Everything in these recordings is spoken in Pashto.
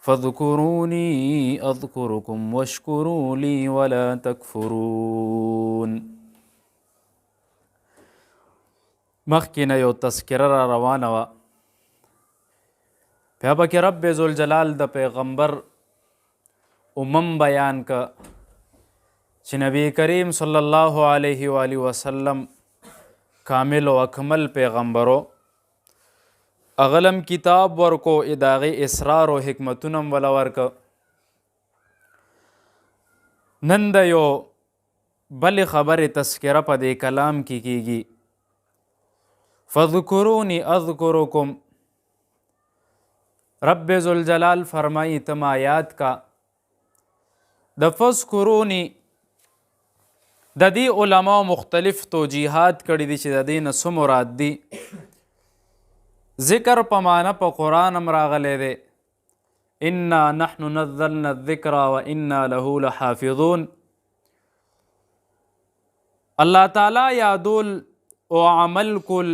فاذكروني اذكركم واشکروا لي ولا تکفرون. مخکې نه یو تذکره را روانه وه، بیا پکې رب ذوالجلال د پیغمبر بیان که چې نبی کریم صلی الله علیه و آله وسلم کامل و اکمل پیغمبرو، اغلم کتاب ورکو، اداغی اسرار و حکمتونم ولا ورکو. نن د یو بل خبر تذکره په دې کلام کې کیږي. فذکرونی اذکرکم، رب ذوالجلال فرمائی تم آیات کا د فذکرونی د دې علماء مختلف توجیحات کړي دي چې د دې نه څه مراد دي. ذکر په معنی په قرآن هم راغلی دی، انا نحن نزلنا الذکر و انا له لحافظون. الله تعالی یادول او عمل کول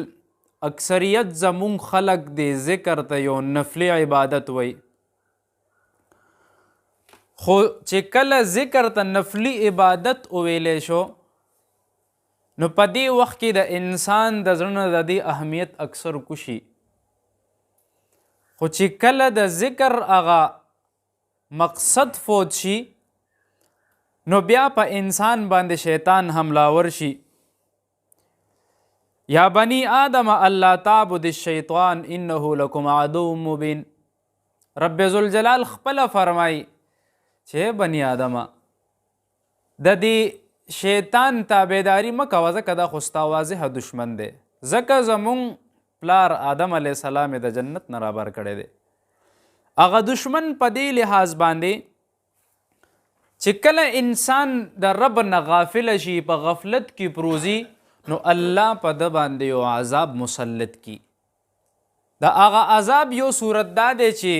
اکثریت زمون خلق دی ذکر ته یو نفلی عبادت وی، خو چې کله ذکر ته نفلی عبادت ویلی شو نو په دې وخت کې د انسان د زړه نه د دې اهمیت اکثر کوشي. خو چې کله د ذکر هغه مقصد فوت شي نو بیا په انسان باندې شیطان حملاور شي. یا بنی آدم اللہ تعبد الشیطان انه لکم عدو مبین. رب ذوالجلال خپل فرمائی چې بنی آدم د دې شیطان تابعداري مه کوه، ځکه دا خو ستا واضحه دشمن دی. ځکه زمونږ پلار آدم علیه السلام د جنت نه رابر کړی دی. هغه دشمن په دې لحاظ باندې چې کله انسان د رب نه غافل شي، په غفلت کې پروزي، نو الله په ده باندې یو عذاب مسلط کی. د هغه عذاب یو صورت دا دی چې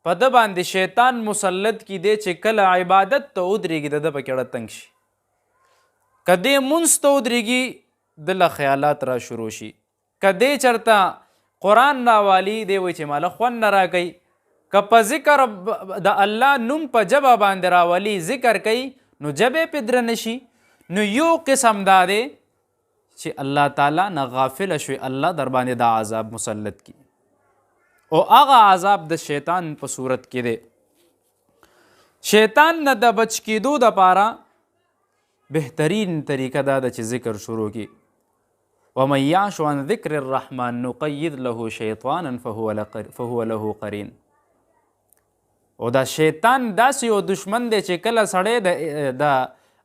په ده باندې شیطان مسلط کی دی چې کله عبادت ته ودرېږي د ده په کېړه تنګ شي. که دې مونځ ته ودرېږي دله خیالات را شروع شي. که دې چرته قرآن راوالي دی وایي چې ماله خوند نه راکوي. که په ذکر د الله نوم په ژبه باندې راولي ذکر کوي نو ژبې پې درنه شي. نو یو قسم دا دی چې الله تعالی نه غافل شوي، الله در باندې دا عذاب مسلط کی، او هغه عذاب د شیطان په صورت کې دی. شیطان نه د بچ کېدو دپاره بهترین طریقه دا ده چې ذکر شروع کی. ومن یعش عن ذکر الرحمن نقید له شیطانا فهو له قرین. او دا شیطان داسې یو دشمن دی چې کله سړی د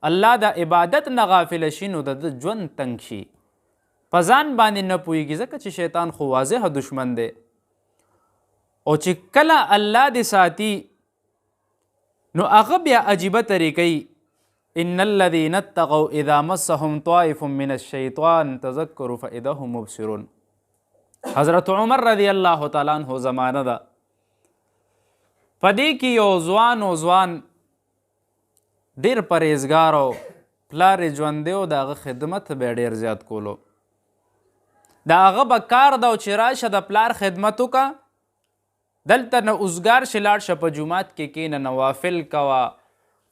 الله د عبادت نه غافل شي نو د ژوند تنګ شي، په ځان باندې نه پوهېږي، ځکه چې شیطان خو واضحه دشمن دی. او چې کله الله دې ساتي نو هغه بیا عجیبه طریقې، ان الذین اتقوا اذا مسهم طائف من الشیطان تذکروا فاذا هم مبصرون. حضرت عمر رضی الله تعالی عنہ زمانه ده، په دې کې یو ځوان ډیر پرهیزګار او پلار یې ژوندی و، د هغه خدمت به یې ډیر زیات کولو. د هغه به کار ده چې راشه د پلار خدمت وکړه، دلته نه اوزګار شي لاړ شه په جومات کې کښېنه، نوافل کوه،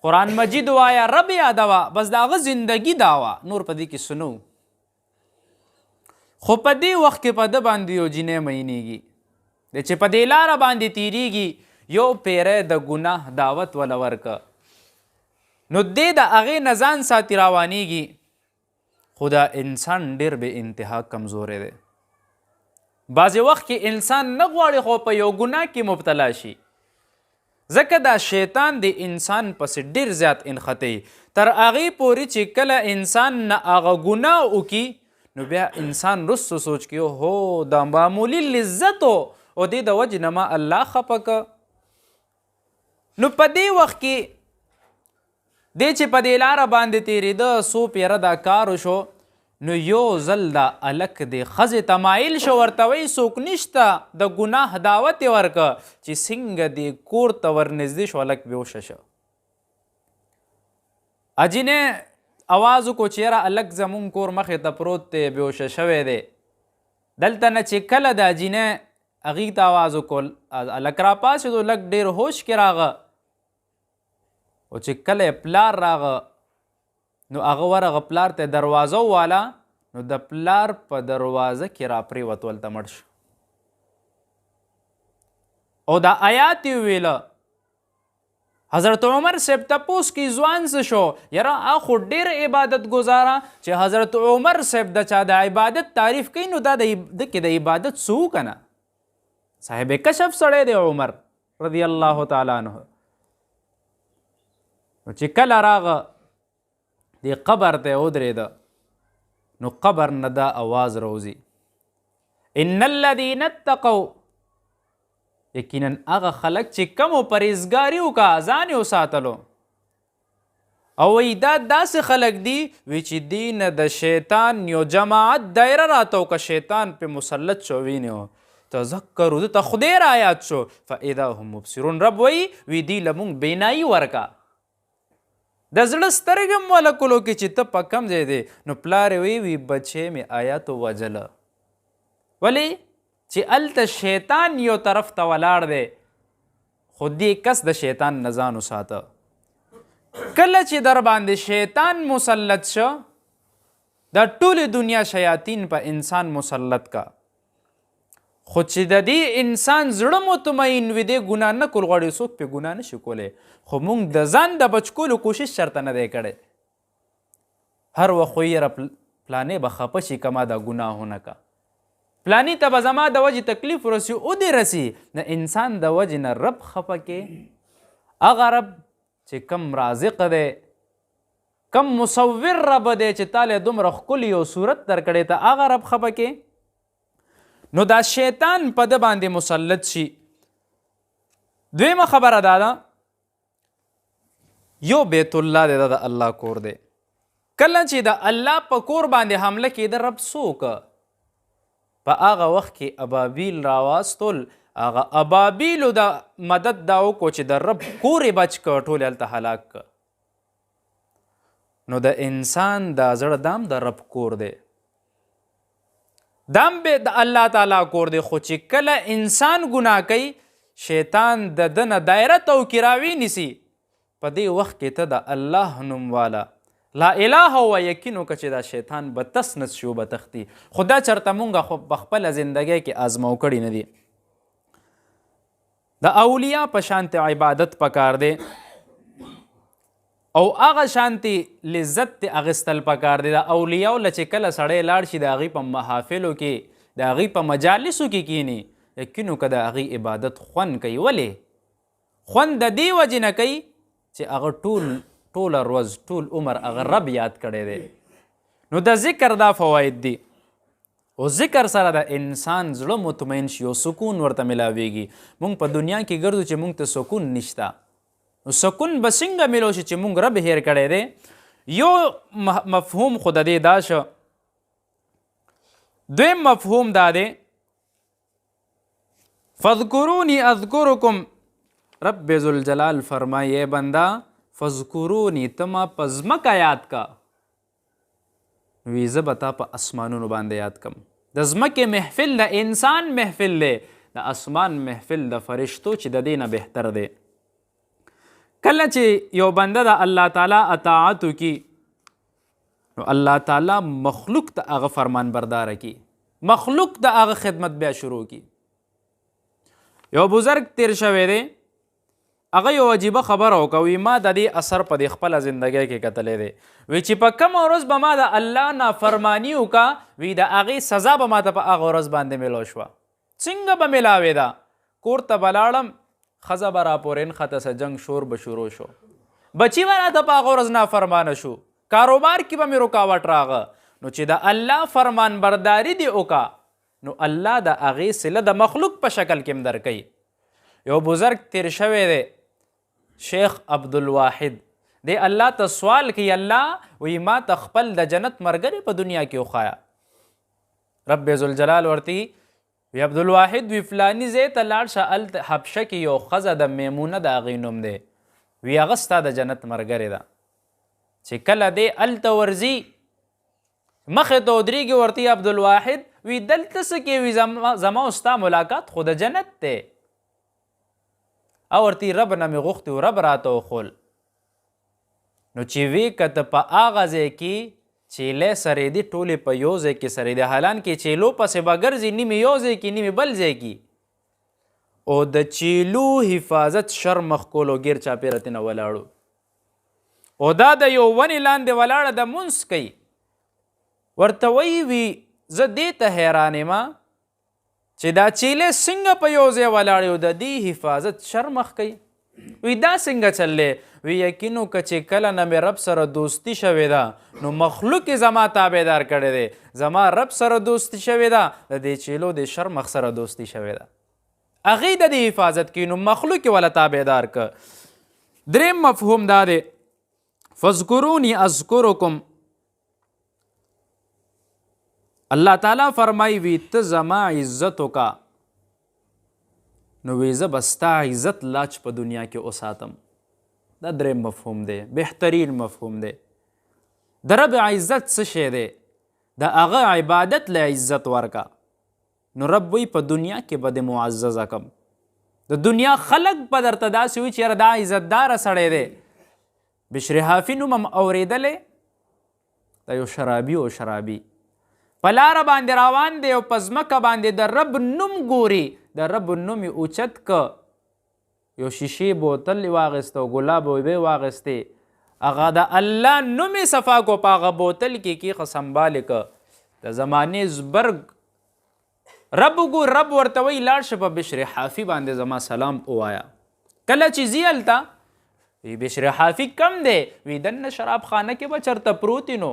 قرآن مجید وایه، رب یادوه، بس د هغه زندګي دا وه، نور په دې کې څه نه و. خو په دې وخت کې په ده باندې یو جینۍ مینېږي چې په دې لاره باندې تیریږي، یو پیری د ګناه دعوت وله ورکه، نو دې د هغې نه ځان ساتي روانېږي. خو دا انسان ډېر بې انتها کمزوری دی. بعضې وخت کې انسان نه غواړي خو په یو ګناه کې مبتلا شي، ځکه دا شیطان د انسان پسې ډېر زیات انختی تر هغې پورې چې کله انسان نه هغه ګناه وکړي نو بیا انسان رستو سوچ کوي هو دا معمولي لذت او دې د وجې نه ما الله خفه که. نو په دې وخت کې دی چې په دې لاره باندې تېرېده، څو پیره دا کار وشو، نو یو ځل دا هلک د ښځې ته مایل شو، ورته وایي څوک نشته، د ګناه دعوت یې ورکه چې څنګه دې کور ته ورنږدې شو، هلک بېهوشه شه. اجینې اواز وکړو چې یاره هلک زمونږ کور مخې ته پروت دی، بېهوشه شوی دی. دلته نه چې کله د اجینې هغې ته آواز وکړ هلک راپاڅېدو لږ ډېر هوش کې راغه او چې کله پلار راغه نو هغه ورغه پلار ته دروازه وواله نو د پلار په دروازه کې را پرېوت ولته مړ شو او دا آیات یې ویله حضرت عمر صاحب تپوس کې ځوان څه شو یاره خو ډېر عبادت ګزاره چې حضرت عمر صاحب د چا د عبادت تعریف کوي نو دا د کې د عبادت څه که نه صاحب کشف سړی دی عمر رضی الله تعالی عنه نو چې کله راغه دې قبر ته ودرېده نو قبر نه دا آواز روزي ان الذین اتقوا یقینا هغه خلک چې کمو پرهیزګاري وکړه ځان یې وساتلو او وایي دا داسې خلک دي وی چې دی نه د شیطان یو جماعت دایره راته وکړه شیطان پې مسلط شو وینې تذکرو ده ته خدای را یاد شو فاذا هم مبصرون رب وایي وی دی له مونږ بینایي ورکه د زړه سترګې م ولکلو کې چې ته په کم ځای دی نو پلار یې وی بچې مې آیاتو وجله ولې چې هلته شیطان یو طرف ته ولاړ دی خو دې کس د شیطان نه ځان وساته کله چې در باندې شیطان مسلط شه د ټولې دنیا شیاطین په انسان مسلط کا خو چې د دې انسان زړه مطمئن وي دی ګناه نه کول غواړي څوک پې ګناه نشي کولی خو موږ د ځان د بچ کولو کوشش چېرته نه دی کړی هر وخت خو یاره پلانې به خفه شي که ما دا ګناهونه که پلانی ته به زما د وجې تکلیف ورسي او دې رسي د انسان د وجې نه رب خفه کې هغه رب چې کم رازق دی کم مصور رب دی چې تاله دومره ښکلي یو صورت درکړی ته هغه رب خفه کې نو دا شیطان په ده باندې مسلط شي دویمه خبره دا ده یو بیت الله دی دا د الله کور دی کله چې د الله په کور باندې حمله کېده رب څوک په هغه وخت کې ابابیل راواستل هغه ابابیلو د مدد دا وکړو چې د رب کور یې بچ که ټول هلته هلاک که نو د انسان دا زړه دام د رب کور دی دام به د الله تعالی کور دی خو چې کله انسان ګناه کوي شیطان د ده نه دایره توکې راوینیسي په دې وخت کې ته د الله نوم والا لا اله و یقین وکړه چې دا شیطان به تس نس شي و به تختی خو دا چېرته مونږ خو په خپله زندګۍ کې ازمو کړي نه دي د اولیا په شانتې عبادت پکار دی او هغه شانتې لذت ته اخیستل پکار دی د اولیاو له چې کله سړی لاړ شي د هغې په محافلو کې د هغې په مجالسو کې کینی یقین وکړه د هغې عبادت خوند کوي ولې خوند د دې وجې نه کوي چې هغه ټوله ورځ ټول عمر هغه رب یاد کړی دی نو د ذکر دا فواید دي او ذکر سره د انسان زړه مطمئن شي او سکون ورته ملاویږي مونږ په دنیا کې ګرځو چې مونږ ته سکون نشته نو سکون به څنګه میلو شي چې مونږ رب هیر کړی دی یو مفهوم خو د دې دا شو دویم مفهوم دا دی فذکرونی اذکرکم رب ذوالجلال فرمایي بنده فذکرونی تما په ځمکه یاد کا وی زه به تا په اسمانونو باندې یاد کم د ځمکې محفل د انسان محفل دی د اسمان محفل د فرشتو چې د دې نه بهتر دی کله چې یو بنده د الله تعالی اطاعت وکړي نو الله تعالی مخلوق ته هغه فرمان برداره کړي مخلوق د هغه خدمت بیا شروع کړي یو بزرگ تیر شوی دی هغه یو عجیبه خبره وکړه ما د دې اثر په دې خپله زندګۍ کې کتلی دی وی چې په کومه ورځ به ما د الله نافرماني وکړه وی د هغې سزا به ماته په هغه ورځ باندې میلو شوه څنګه به میلاوېده کور ته به لاړم ښځه به راپورې نښته سه جنګ شور به شروع شو بچي به راته په هغه ورځ نافرمانه شو کاروبار کې به مې رکاوټ راغه نو چې د الله فرمان برداري دې وکړه نو الله د هغې صله د مخلوق په شکل کې م درکوي یو بزرگ تیر شوی دی شیخ عبدالواحد دی الله ته سوال کوي الله وی ما ته خپل د جنت مرګري په دنیا کې وښایه رب ذوالجلال ورته وی عبدالواحد وی فلاني ځای ته لاړ شه هلته حبشه کې یو ښځه د میمونه د هغې نوم دی وی هغه ستا د جنت مرګرې ده چې کله دی هلته ورځي مخې ته ودرېږي ورته عبدالواحد وی دلته څه کې وي زما او ستا ملاقات خو د جنت دی او ورته رب نه مې غوښتي و رب راته وښول نو چې وی کته په هغه ځای کې چیلې سرې دي ټولې په یو ځای کې سرې دي حالانکې چیلو پسې به ګرځي نیمې یو ځای کې نیمې بل ځای کې او د چیلو حفاظت شر مخ کولو ګیر چاپېره تېنه ولاړو او دا د یو ونې لاندې ولاړه د مونځ کوي ورته وی زه دې ته حیران یم چې دا چیلې څنګه په یو ځای ولاړې او د دې حفاظت شر مخ کوي وی دا څنګه چللی وی یقینو که چې کله نه مې رب سره دوستي شوې ده نو مخلوق یې زما تابعدار کړی دی زما رب سره دوستي شوې ده د دې چیلو د شر مخ سره دوستي شوې ده هغې د دې حفاظت کوي نو مخلوق یې وله تابعدار که دریم مفهوم دا دی فاذکرونی اذکرکم الله تعالی فرمایي وی ته زما عزت وکړه نو وی زه به ستا عزت لاچ په دنیا کې وساتم دا دریم مفهوم دی بهترین مفهوم دی د رب عزت څه شی دی د هغه عبادت له عزت ورکه نو رب وی په دنیا کې به د معززه کم د دنیا خلق به درته داسې وي چې یاره دا عزتداره سړی دی بشر حافي نوم هم اورېدلی دا یو شرابي او شرابي په لاره باندې روان دی او په ځمکه باندې د رب نوم ګوري د رب نوم یې اوچت که یو شیشې بوتل یې واغېسته او ګلاب اوبه واغېستې هغه د الله نوم یې صفا کو په هغه بوتل کې کیښه سنبالې که د زمانې زبرګ رب وګور رب ورته وایي لاړ شه په بشر حافي باندې زما سلام ووایه کله چې ځي هلته وی بشر حافي کم دی وی دننه شراب خانه کې به چرته پروتي نو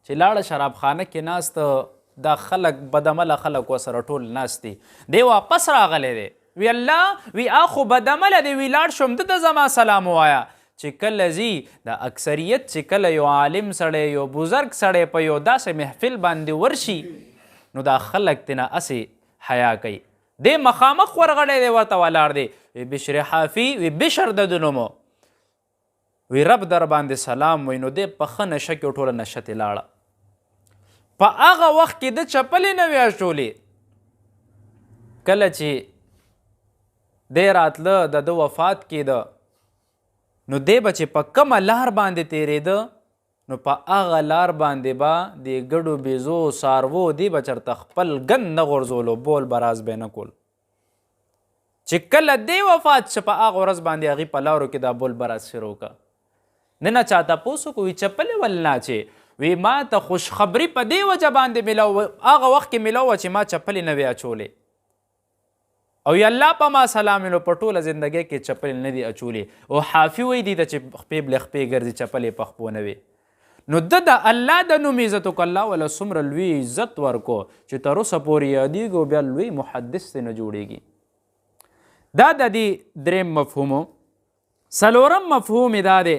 چې لاړه شراب خانه کې ناست دا خلک بدعمله خلک ورسره ټول ناست دي دی واپس راغلی دی وی الله وی آخو بدعمله دی وی لاړ شم ده ته زما سلام ووایه چې کله ځي د اکثریت چې کله یو عالم سړی یو بزرګ سړی په یو داسې محفل باندې ورشي نو دا خلک تېنه هسې حیا کوي دی مخامخ ورغلی دی ورته ولاړ دی وی بشر حافي وی بشر د ده نومو وی رب در باندې سلام وی نو دی په ښه نشه کې ټوله نشه تې لاړه په هغه وخت کې د چپلې نه وی اچولې کله چې دی راتله د ده وفات کېده نو دی به چې په کومه لار باندې تېرېده نو په هغه لار باندې به د ګډو بیزو څاروو دی به چېرته خپل ګند نه غورځولو بول براز به نه کول چې کله دی وفات شه په هغه ورځ باندې هغې په لارو کې دا بول براز شروع که نه نه چا تپوس وکړو وي چپلې ولې ناچې وی ما ته خوشخبري په دې وجه باندې ملو هغه وخت کې ملو وه چې ما چپلې نه وې اچولې او یا الله په ما سلام نو په ټوله زندګۍ کې چپلې نه دي اچولې او حافي وایي دي ته چې خپې بلې خپې ګرځي چپلې په خپو نه وې نو ده د الله د نوم عزت وکړه الله وله څومره لوی عزت ورکو چې تر اوسه پورې یادېږي او بیا لوی محدث نه جوړېږي دا د دې دریم مفهومو څلورم مفهوم یې دا دی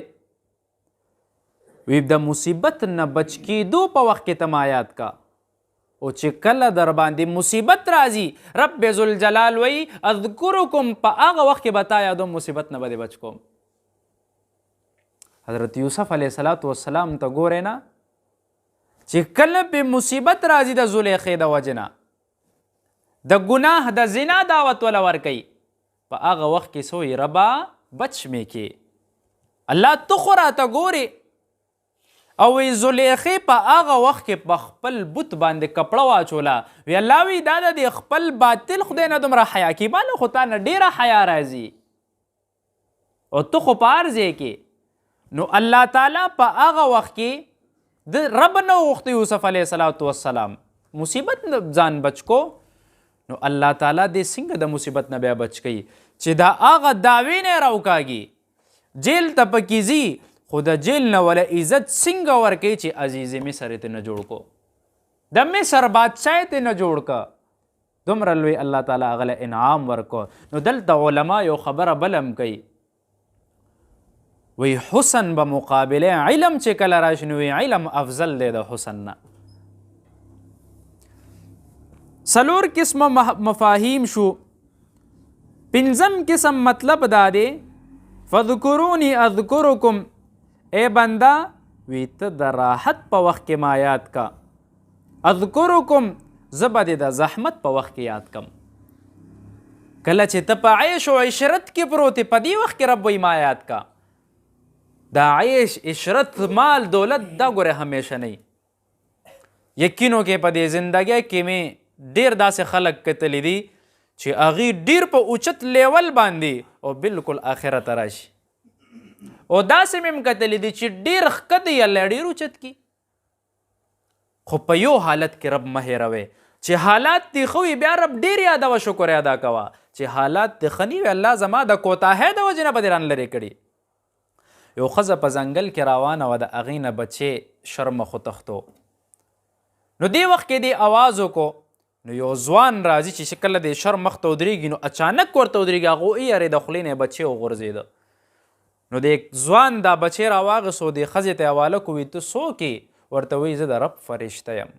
وی د مصیبت نه بچ کېدو په وخت کې ته یاد کا او چې کله در باندې مصیبت راځي رب ذوالجلال وی اذکرکم په هغه وخت کې به تا یادوم مصیبت نه به دې بچ کوم حضرت یوسف علیه السلام ته ګورئ نه چې کله پې مصیبت راځي د زلیخې د وجې نه د ګناه د زنا دعوت وله ورکوي په هغه وخت کې څه وایي ربا بچ مې کې الله ته خو راته ګورې او وی زلیخې په هغه وخت کې په خپل بت باندې کپړه واچوله وی الله وی دا د خپل باطل خدای نه دومره حیا کیباله خو تا نه ډېره حیا راځي او ته خو په هر ځای کې نو الله تعالی په هغه وخت کې د رب نه وغوښته یوسف علیه السلام مصیبت ځان بچ کو نو الله تعالی دې څنګه د مصیبت نه بیا بچ کوي چې دا هغه دعوې نه راوکاږي جیل ته پکې ځي خو د جیل نه وله عزت څنګه ورکوي چې عزیز مصر یې نه جوړ کو د مصر بادشاه یې نه جوړ که دومره لوی الله تعالی هغه له انعام ورکو نو دلته علما یو خبره بل هم کوي وی حسن به مقابله علم چې کله راشي نو علم افضل دی د حسن نه څلور قسمه مفاهیم شو پنځم قسم مطلب دا دی فذکرونی اذکرکم اے بنده وی ته د راحت په وخت کې ما یاد کا اذکرکم زه به دې د زحمت په وخت کې یاد کم. کله چې ته په عیش او عشرت کې پروت په دې وخت کې رب وایي ما یاد کا. دا عیش عشرت مال دولت دا ګوره همیشه نه. یقینو کې په دې زندګۍ کې مې ډېر داسې خلک کتلی دي چې هغې ډېر په اوچت لیول باندې او بالکل آخرت راشي، او داسې مې هم کتلی دي چې ډېر ښکته یې الله ډېر اوچت کي. خو په یو حالت کې رب مه هېروئ چې حالات دې ښه وي، بیا رب ډېر یادوه، شکر ادا کوه. چې حالات دې ښه نه وي، الله زما د کوتاهۍ د وجې نه به دې رانلرې کړي. یو ښځه په ځنګل کې روانه وه، د هغې نه بچې شرمخ وتښتو. نو دې وخت کې دې اواز وکړو، نو یو ځوان راځي چې کله دې شرم مخ ته ودرېږي نو اچانک ورته ودرېږي، هغه ویرې د خولې نه بچې وغورځېده. نو د ځوان دا بچې راواغېستو، دې ښځې ته یې حواله کړو، وي ته څوک یې؟ ورته وایي زه د رب فرشته یم.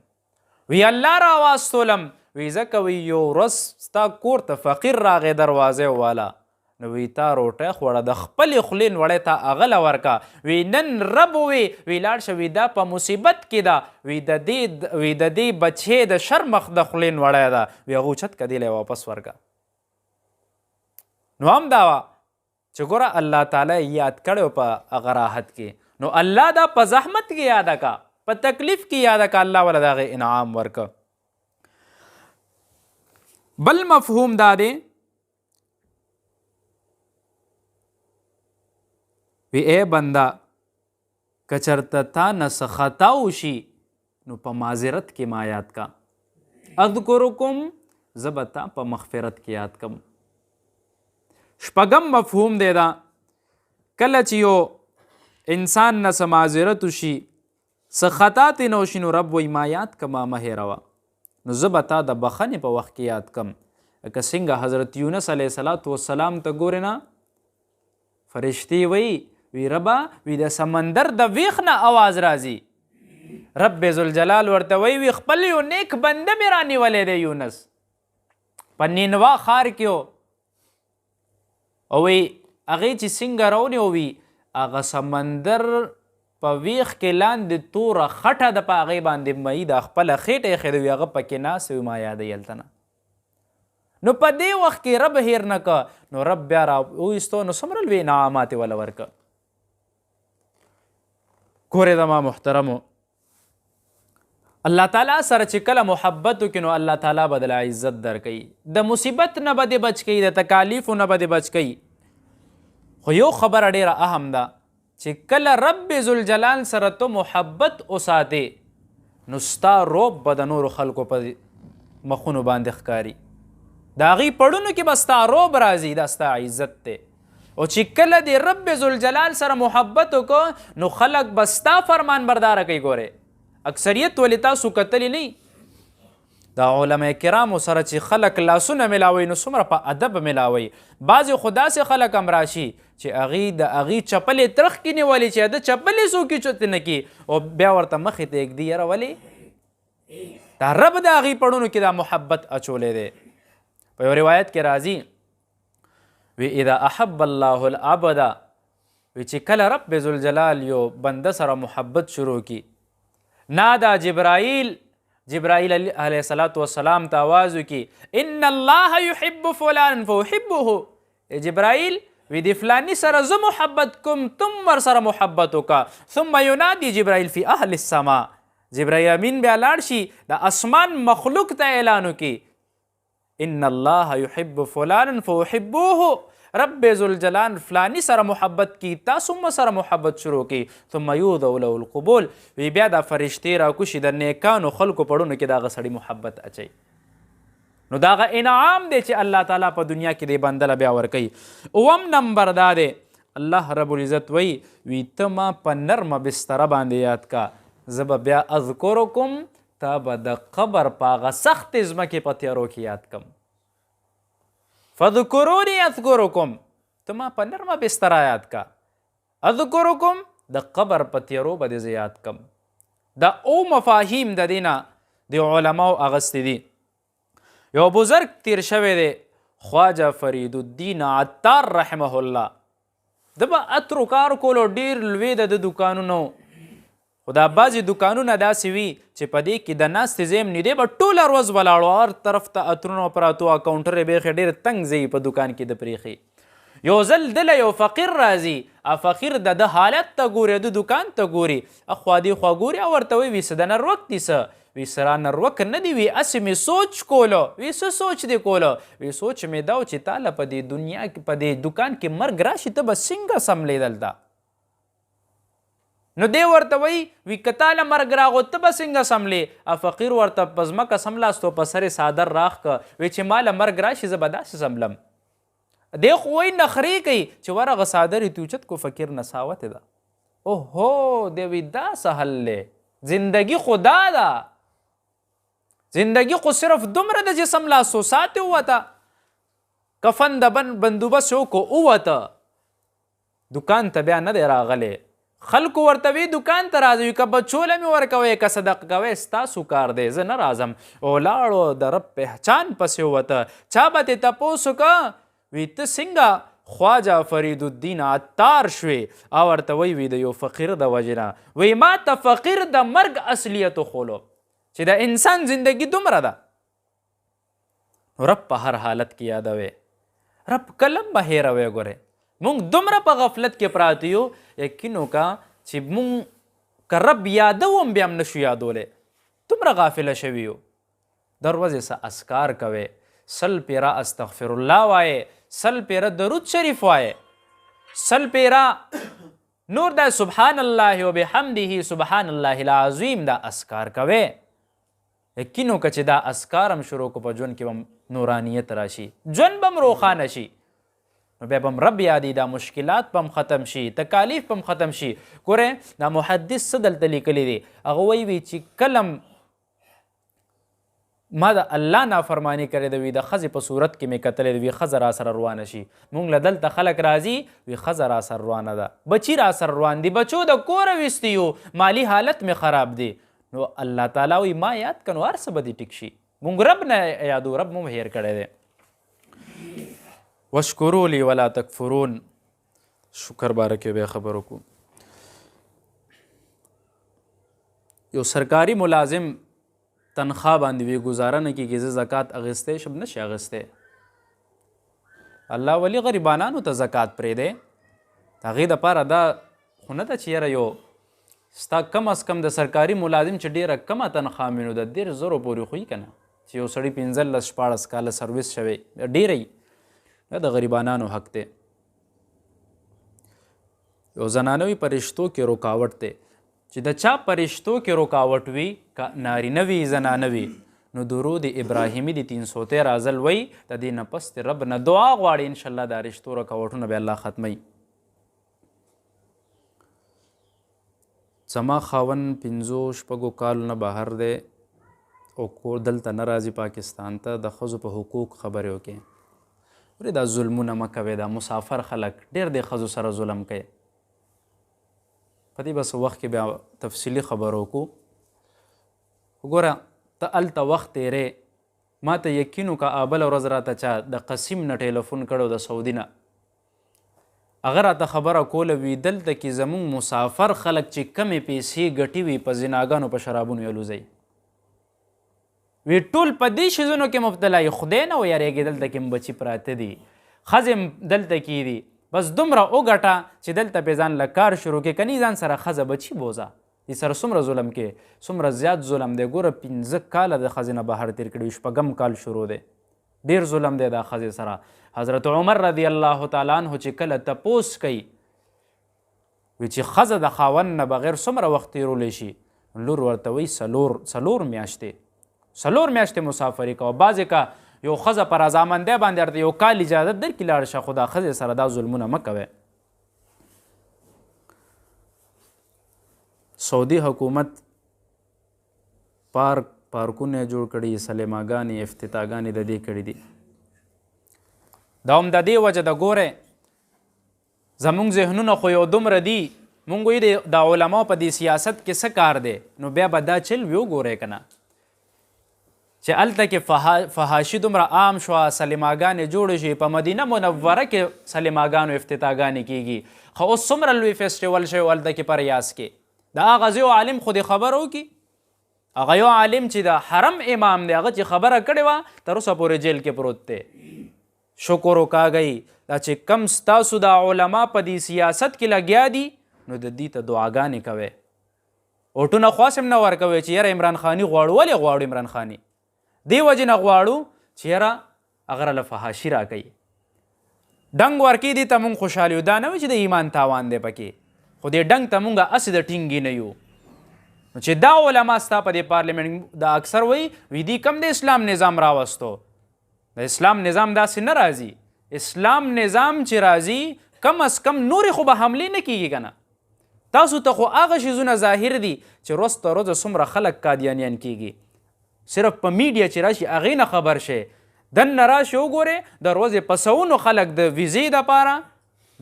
وی الله راواستولم. وی ځکه وی یو ورځ ستا کور ته فقیر راغی دروازې والا، نو وی تا روټۍ خوړه، د خپلې خولې نوړی تا هغله ورکه. وی نن رب وی لاړ شه، وی دا په مصیبت کې ده، وی د دې بچې د شرمخ د خولې نوړی ده، وی هغه اوچت که دې واپس ورکه. نو هم دا وه چې ګوره الله تعالی یاد کړی په هغه راحت کې، نو الله دا په زحمت کې یاده که، په تکلیف کې یاده که، الله ولا د هغې انعام ورکه. بل مفهوم دا دی وی ای بنده که چرته تا نه څه خطا وشي نو په معذرت کې ما یاد کا. اذکرکم زه به تا په مغفرت کې یاد کم. شپږم مفهوم دی دا کله چې یو انسان نه څه معذرت وشي، څه خطا ترې نه وشي، نو رب وایي ما یاد کړه، ما هېروه. نو زه به تا د بخښنې په وخت کې یاد کم. لکه څنګه حضرت یونس علیه السلام ته ګورې نه، فرشتې وی ربه وی د سمندر د ویښ نه آواز راځي. رب ذوالجلال ورته وی خپل یو نیک بنده مې رانیولی دی یونس، په نینوا ښار کې و، او وی هغې چې څنګه راونیو، وی هغه سمندر په ویښ کې لاندې توره خټه د په هغې باندې مئی د خپله خېټه یې ایښې ده، وي هغه پکې ناست وي، ما یادوي هلته نه. نو په دې وخت کې رب هیر نه که، نو رب بیا را وایستو، نو څومره لوی انعامات یې وله ورکه. کورې زما محترمو، الله تعالی سره چې کله محبت وکړي نو الله تعالی به دله عزت درکوي، د مصیبت نه به دې بچ کوي، د تکالیفو نه به دې بچ کوي. خو یو خبره ډیره اهم ده چې کله رب ذوالجلال سره ته محبت وساتې نو ستا روب به د نورو خلکو په مخونو باندې ښکاري، د هغې پړونو کې به ستا روب راځي، دا ستا عزت دی. او چې کله د رب ذوالجلال سره محبت وکړو نو خلک به ستا فرمان برداره کوي. ګورې اکثریت ولې تاسو کتلی نه دا علما کرامو سره چې خلک لاسونه ملاوي نو څومره په ادب ملاوي. بعضې خو داسې خلک هم راشي چې هغې د هغې چپلې ترخ کې نیولې چې د چپلې څوک یې چوتې نه کي، او بیا ورته مخې ته ږدي، یاره ولې دا رب د هغې پړونو کې دا محبت اچولی دی. په یو روایت کې راځي وی اذا احب الله العبد، وی چې کله رب ذوالجلال یو بنده سره محبت شروع کی، نادا جبرائیل علیه السلام ته آواز وکي ان الله يحب فلان فاحبه. جبرائیل وی د فلانی سره زه محبت کوم، تم ور سره محبت وکا. ثم ینادي جبرائیل فی اهل السما، جبرائیل امین بیا لاړ شي د اسمان مخلوق ته اعلان وکي ان الله يحب فلان فاحبوه، رب ذوالجلال فلانی سره محبت کی، تاسو هم سره محبت شروع کی. ثم یوضع له القبول، وی بیا دا فرشتې راکوشي د نیکانو خلکو پړونو کې د هغه سړي محبت اچوي. نو دا هغه انعام دی چې الله تعالی په دنیا کې دی بنده له بیا ورکوي. اوم نمبر دا دی الله رب العزت وی ته ما په نرمه بستره باندې یاد کا، زه به بیا اذکرکم، تا به د قبر په هغه سختې ځمکې په تیارو کې یاد کم. فذکرونی اذکرکم، ته ما په نرمه بستره یاد کا، اذکرکم د قبر په تیارو به دې زه یاد کم. دا او مفاهیم د دې نه د علماو اغستې دي. یو بزرگ تیر شوی دی خواجه فرید الدین عطار رحمه الله، د به اترو کار کولو، ډېر لوی د دکانونو، خو دا بعضې دکانونه داسې وي چې په دې کې د ناستې ځای هم نه دی به ټوله ورځ ولاړو هر طرف ته عطرونه پراتو او کاونټر یې بیخي ډېر تنګ ځای په دکان کې د پرېښي یو ځل دله یو فقیر راځي فقیر د حالت ته ګوري د دکان ته ګوري اخوا دې خوا ګوري او ورته وایي وي څه د نروک دي څه وی سره نروک نه دی وی اسې مې سوچ کولو وی څه سوچ دی کولو وی سوچ مې دا و چې تاله په دې دنیا کې په دې دکان کې مرګ راشي ته به څنګه سملې دلته نو دی ورته وی که تاله مرګ راغو ته به څنګه سملې فقیر ورته په ځمکه سملاستو په سر صادر راخ که وی چې ماله مرګ راشي زه به داسې سملم دی خو وایي نخرې کوي چې ورغه صادر یې توچت کو فقیر نساوتې ده اوهو دی وی دا څه حل دی زندگی خو دا ده زندگی خو صرف دومره د چې سملاسو ساتې ووته کفن د بندوبست وکړو ووته دکان ته بیا نه دی راغلی خلکو ورته وی دکان ته راځي که بچوله مې ورکوئ که صدقه کوئ ستاسو کار دی زه نه راځم او لاړو د رب پهچان پسې ووته چا به ترې تپوس وکړه وی ته څنګه خواجه فرید الدین عطار شوې او ورته وی د یو فقیر د وجې نه وی ما ته فقیر د مرګ اصلیت وښولو چې د انسان زندگی دومره ده نو رب په هر حالت کې یادوي رب کلم به هیروي ګورې مونږ دومره په غفلت کې پراته یو یقین وکړه چې مونږ که رب یادو هم بیا هم نشو یادولی دومره غافله شوي یو د ورځې څه اذکار کوئ سل پیره استغفر الله وایې سل پیره درود شریف وایې سل پیره نور دا سبحان الله وبحمده سبحان الله العظیم دا اذکار کوئ یقین وکړه چې دا اذکار هم شروع کو په ژوند کې به نورانیت راشي ژوند به هم روښانه شي نو بیا به هم رب یادي دا مشکلات به هم ختم شي تکالیف به هم ختم شي ګورئ دا محدث څه دلته لیکلی دی هغه وایي چې کله ما د الله نافرمانی کړې ده وي د ښځې په صورت کې مې کتلی ده وي ښځه را سره روانه شي مونږ له دلته خلک راځي وي ښځه را سره روانه ده بچي را سره روان دي بچو د کوره ویستي یو مالی حالت مې خراب دی نو الله تعالی وی ما یاد کنو هر څه به دې ټیک شي مونږ رب نه یادو رب مونږ هیر کړی دی وشکروا لی ولا تکفرون شکر باره کې بیا خبر وکړو یو سرکاري ملازم تنخواه باندې وی ګزاره نه کېږي زه زکات اخیستی شم نشي اخیستی الله ولی غریبانانو ته زکات پرېږدی د هغې دپاره دا خو نه ده چې یاره یو ستا کم از کم د سرکاري ملازم چې ډېره کمه تنخواه مې نو د 10,000 پورې خو که نه چې یو سړي 15-14 کاله سروس شوی ډېره دا د غریبانانو حق دی یو زنانه وي په رشتو کې رکاوټ دی چې د چا په رشتو کې رکاوټ وي که نارینه وي زنانه وي نو درود ابراهیمي د 313 ځل وی د دې نه پس د رب نه دعا غواړي انشاءالله دا رشتو رکاوټونه به الله ختموي زما خاوند 5-6 کالو نه بهر دی او کور دلته نه راځي پاکستان ته د ښځو په حقوق خبرې وکړي ورې دا ظلمونه مه کوئ دا مسافر خلک ډېر د ښځو سره ظلم کوي په دې بس وخت کې بیا تفصیلي خبر وکړو وګوره ته هلته وخت تیرې ما ته یقین وکړه بله ورځ راته چا د قسیم نه ټیلیفون کړی د سعودي نه هغه راته خبره کوله وي دلته کې زموږ مسافر خلک چې کمې پیسې ګټي وي په زناګانو په شرابونو یې الوځئ وی ټول په دې شیزونو کې مبتلا یې خدای نه ویریږي دلته کې بچي پراته دي ښځې دلته کې دي بس دومره وګټه چې دلته پې ځان له کار شروع کې کني ځان سره ښځه بچي بوځه دې سره څومره ظلم کې څومره زیات ظلم دی ګوره 15 کاله د ښځې نه بهر تېر کړي 6 کال شروع دی ډېر ظلم دی دا ښځې سره حضرت عمر رضی الله تعالی عنه چې کله تپوس کوي وی چې ښځه د خاوند نه بغیر څومره وخت تېرولی شي لور ورته وایي څلور میاشتې مسافري کوه بعضې که یو ښځه په رضامندۍ باندې ورته یو کال اجازت درکړي لاړ شه خو دا ښځې سره دا ظلمونه مه کوئ سعودي حکومت پارکونه جوړ کړي سلیماګانې افتتاحګانې د دې کړي دي دا هم د دې وجه د ګورئ زموږ ذهنونه خو یو دومره دي مونږ وایي د علماو په دې سیاست کې څه کار دی نو بیا به دا چل وي وګورئ که نه چې هلته کې فحاشي دومره عام شوه سلیماګانې جوړې شي په مدینه منوره کې سلیماګانو افتتاحګانې کېږي خو اوس څومره لوی فیسټیول شوی هلته کې په ریاض کې د هغه یو عالم خو دې خبر وکړي، هغه یو عالم چې د حرم امام دی هغه چې خبره کړې وه تر اوسه پورې جیل کې پروت دی. شکر وکاږئ دا چې کم ستاسو د علما په دې سیاست کې لګیا دي نو د دې ته دعاګانې کوئ. اوټونه خواس هم نه ورکوئ چې یاره عمران خاني غواړو. ولې غواړو عمران خاني؟ دې وجې نه غواړو چې یاره هغه راله فحاشي راکوي، ډنګ ورکوي دې ته مونږ خوشحال یو. دا نه وي چې د ایمان تاوان دی پکې، خو دې ډنګ ته مونږ هسې د ټینګې نه یو. نو چې دا علما ستا په دې پارلیمنټ د اکثر وی دې کم د اسلام نظام راوستو. د اسلام نظام داسې نه راځي. اسلام نظام چې راځي کم از کم نورې خو به حملې نه کیږي که نه. تاسو ته خو هغه شیزونه ظاهر دي چې روز تر روزه څومره خلک قادیانیان کیږي. صرف په میډیا چې راشي هغې نه خبر شئ. دننه راشي وګورئ د ورځې په سوونو خلک د ویزې دپاره،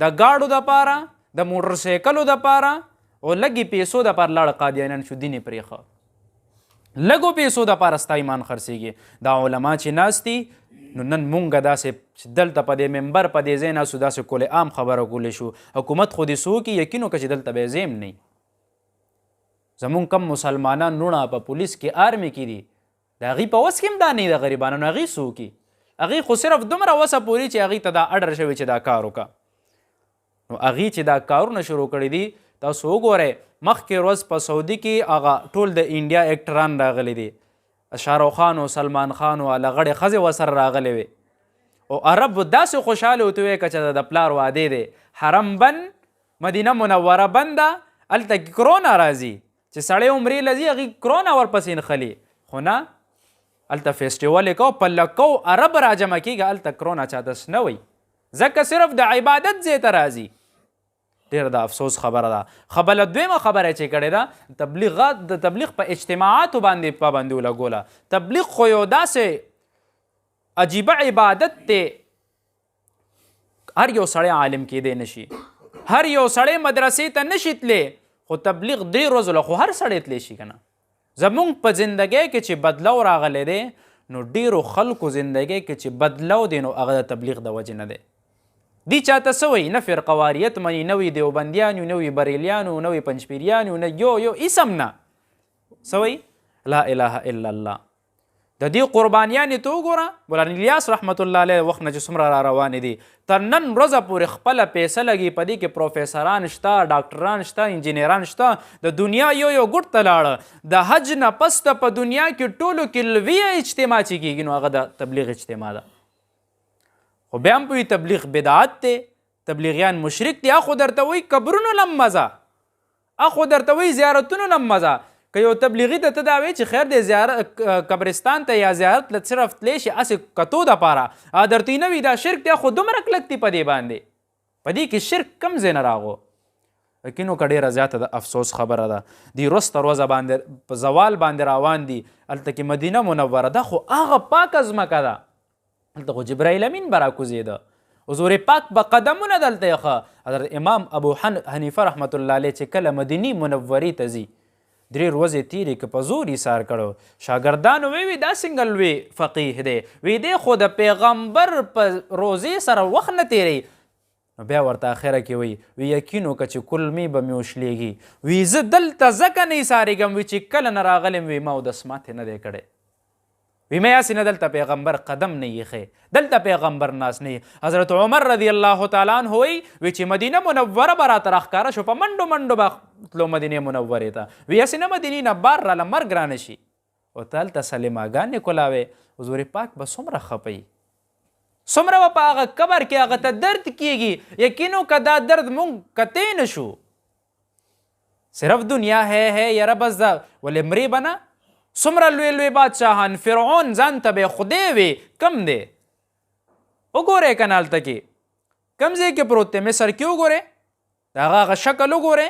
د ګاډو دپاره، د موټر سایکلو دپاره او لږې پیسو دپاره لاړه قادیانیان شو، دین یې پرېښه. لږو پیسو دپاره ستا ایمان خرڅېږي. دا علما چې ناست دي نو نن مونږ داسې دلته په دې ممبر په دې ځای ناستو داسې کول عام خبره کولی شو. حکومت خو دې څه وکړي یقین وکړه چې دلته به یې ځای هم نه وي. زمونږ کم مسلمانان لوڼه په پولیس کې آرمي کې دي، د هغوی په وس کې هم دا نه وي د غریبانو. هغوی څه وکړي؟ هغوی خو صرف دومره وسه پورې چې هغوی ته دا اډر شوي چې دا کار وکړه. نو هغوی چې دا کارونه شروع کړي دي تاسو وګورئ مخکې ورځ په سعودي کې هغه ټول د انډیا اکټران راغلي دي، شاهرخ خان او سلمان خان او هغه غړې ښځې ورسره راغلې وې او عرب داسې خوشحاله ورته ویې که چې د پلار واده دی، حرم بند، مدینه منوره بنده، هلته کې کرونا راځي چې سړی عمرې له ځي هغې کرونا ورپسې نښلي. خو نه، هلته فیسټیول یې کوو، په لکو عرب راجمع کېږي، هلته کرونا چاته نه وی، ځکه صرف د عبادت ځای ته راځي. ډېر د افسوس خبره ده. خبله دویمه خبره چې کړې ده د تبلیغ په اجتماعاتو باندې پابندي ولګوله. تبلیغ خو یو داسې عجیبه عبادت دی، هر یو سړی عالم کېدی نشي، هر یو سړی مدرسې ته نشي تلی، خو تبلیغ درې ورځو له خو هر سړی تلی شي که نه. زمونږ په زندګۍ کې چې بدلو راغلی دی نو ډېرو خلکو زندګۍ کې چې بدلو دی نو هغه د تبلیغ د وجې نه دی. دی چاته څه وایي؟ نه فرقواریت مني، نه وي دیوبندیان یو، نه وي بریلیان یو، نه وي پنجپیریان یو، نه یو اسم نه. څه وایي؟ لا اله الا الله. د دې قربانیانې ته وګوره، مولانا الیاس رحمت الله علیه وخت نه چې څومره را روانې دي، تر نن ورځه پورې خپله پیسه لګي په دې کې پروفیسران شته، ډاکټران شته، انجینران شته، د دنیا یو ګوټ ته لاړه. د حج نه پس ته په دنیا کې ټولو کې لویه اجتماع چې کېږي نو هغه د تبلیغ اجتماع ده. خو بیا هم پوي تبلیغ بدعت دی، تبلیغیان مشرک دي. اخو درته وایي قبرونو لم مزه، اخو درته وایي زیارتونو لم مزه. که یو تبلیغي ته ته دا وایي چې خیر دی زیارت قبرستان ته یا زیارت له صرف تلی شي هسې کتو دپاره، درته یې نه وي دا شرک دی، خو دومره کلک دي په دې باندې. په دې کې شرک کم ځای نه راغو. یقین وکړه ډېره زیاته د افسوس خبره ده. دوی ورځ تر ورځه باندې په زوال باندې روان دي. هلته کې مدینه منوره ده خو هغه پاکه ځمکه ده، هلته خو جبرائیل امین به راکوزېده، حضور پاک به قدمونه دلته یې ښه. حضرت امام ابو حنیفه رحمت الله علیه چې کله مدینې منورې ته ځي 3 ورځې تیرې که په زور ایثار کړو، شاګردانو وی دا څنګه لوی فقیه دی، وی دی خو د پیغمبر په روزې سره وخت نه تیری. نو بیا ورته اخره کې وی یقین وکړه چې کلمې به مې وشلېږي، وی زه دلته ځکه نه ایثارېږم وی چې کله نه راغلم وی ما اودس ماتې نه دی کړی، وی مې هسې نه دلته پیغمبر قدم نه ایښی، دلته پیغمبر ناست نه. حضرت عمر رضی الله تعالی عنه وی چې مدینه منوره به راته راښکاره شو، په منډو منډو به تلو مدینې منورې ته، وی هسې نه مدینې نه بار راله مرګ رانه شي. او ته هلته سلیماګانې کولاوې، حضور پاک به څومره خفه وي، څومره به په هغه قبر کې هغه ته درد کیږي. یقین وکړه دا درد مونږ کتی نه شو. صرف دنیا ہے یاره بس دا ولې مرې به نه. څومره لوی لوی بادشاهان، فرعون ځان ته به خدای وي، کم دی؟ وګورئ که نه هلته کې کم ځای کې پروت دی، مصر کې وګورئ، د هغه شکل وګورئ،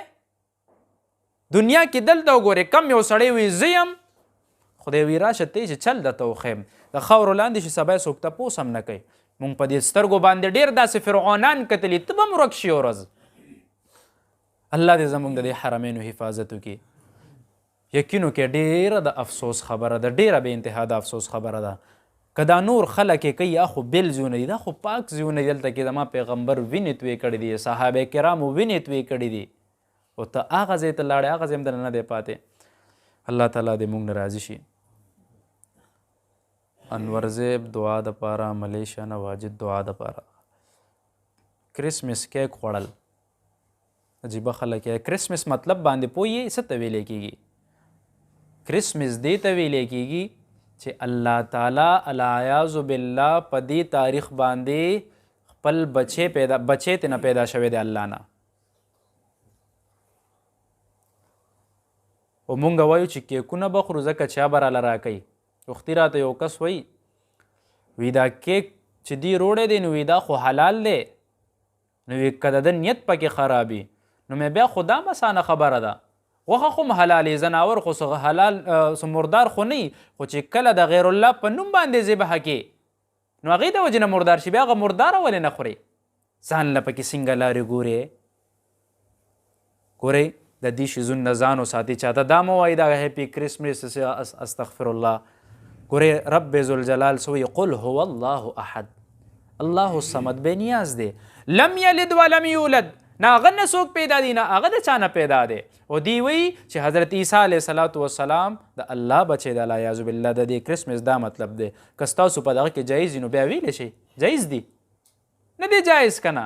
دنیا کې دلته وګورئ کم یو سړی وي زه یم، خدای وي راشه ته چې چل درته وښیم، د خاورو لاندې شي سبا یې څوک تپوس هم نه کوي. مونږ په دې سترګو باندې ډېر داسې فرعونان کتلي، ته به هم ورک شي یو ورځ. الله دې زموږ د دې حرمینو حفاظت وکړي. یقین وکړئ ډېره د افسوس خبره ده، ډېره بې انتها د افسوس خبره ده. که دا نور خلک یې کوي یا خو بېل ځایونه دي، دا خو پاک ځایونه دي. دلته کې زما پیغمبر وینې تویې کړې دي، صحابه کرامو وینې تویې کړې دي. او ته هغه ځای ته لاړې هغه ځای هم درنه نه دی پاتې. الله تعالی دې موږ نه راضي شي. انور زیب دعا دپاره، ملیشیا نه واجد دعا دپاره. کرسمس کیک خوړل عجیبه خلک یې. کرسمس مطلب باندې پوه یې څه ته ویلی کېږي؟ کرسمس دې ته ویلی کېږي چې الله تعالی العیاذ بالله په دې تاریخ باندې خپل بچی ته نه پیدا شوی دی الله نه. او مونږ وایو چې کیکونه به خورو ځکه چا به راله راکوي. وختي راته یو کس وایي وی دا کیک چې دی روړی دی نو وی دا خو حلال دی، نو وی که د ده نیت پکې خرابي نو مې بیا خو دا مسانه خبره ده. غوښه خو هم حلالې، ځناور خو څه حلال څه مردار خو نه خو چې کله د غیر الله په نوم باندې ذبحه کې نو هغې د وجې نه مردار شي، بیا هغه مرداره ولې نه خورې؟ ځان له پکې څنګه لارې ګورې د دې شیزونو نه ځان وساتي. چاته دا مه وایي دا هیپي کرسمس استغفر الله. ګورې رب ذوالجلال څه وایي؟ قل هو الله احد الله الصمد، بې نیاز دی، لم یلد ولم یولد، نه هغه نه څوک پیدا دی نه هغه د چا نه پیدا دی. او دی وایي چې حضرت عیسی علیه صلات وسلام د الله بچی دی. العیاذ بالله د دې کرسمس دا مطلب دی. که ستاسو په دغه کې جایز وي نو بیا ویلی شئ جایز دی، نه دی جایز که نه.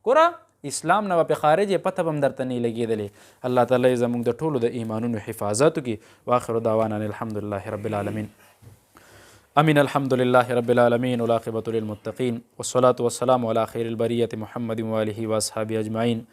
ګوره اسلام نه به پې خارج یې پته به هم درته نه لګېدلې. الله تعالی زموږ د ټولو د ایمانونو حفاظت وکړي. واخر دعوانا الحمدلله رب العالمین. امين. الحمد لله رب العالمين والعاقبة للمتقين والصلاة والسلام على خير البرية محمد وآله واصحابه اجمعين.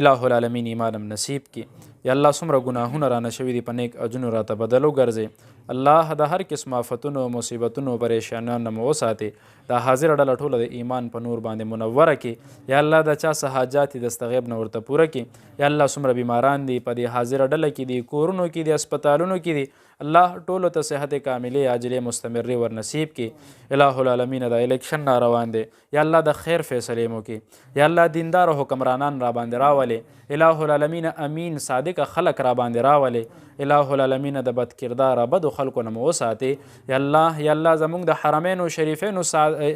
الہ العالمین ایمانم نصیب کی. یا الله څومره ګناهونه رانه شوي دي په نیک اجرونو راته بدل وګرځې. الله د هر قسم آفتونو مصیبتونو پریشانیانو نه مو وساتې. دا حاضره ډله ټوله د ایمان په نور باندې منوره کړي. یا الله د چا څه حاجات دي د استغیب نه ورته پوره کړي. یا الله څومره بیماران دي په دې حاضره ډله کې دي، کورونو کې دي، هسپتالونو کې دي، الله ټولو ته صحت کاملې عاجلې مستمرې ور نصیب کړي. الہ العالمین دا الیکشن را روان دی، یا الله د خیر فیصلې مو کړي. یا الله دیندار حکمرانان را باندې راولې. الہ العالمین امین صادق خلق را باندې راولې. الہ العالمین د بد کردار بدو خلکو نه مو وساتې. یا الله زموږ د حرمینو شریفینو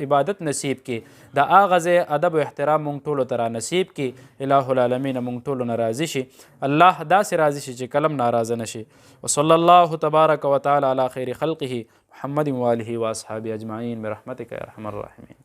عبادت نصیب کړي. د هغه ځای ادب و احترام مونږ ټولو ته را نصیب کړي. الہ العالمین مونږ ټولو نه راضي شي. الله داسې راضي شي چې کلم ناراضه نشي. وصلی الله تبارک وتعالی علی خیر خلقه محمد و آله و اصحابه اجمعین برحمتک یا ارحم الراحمین.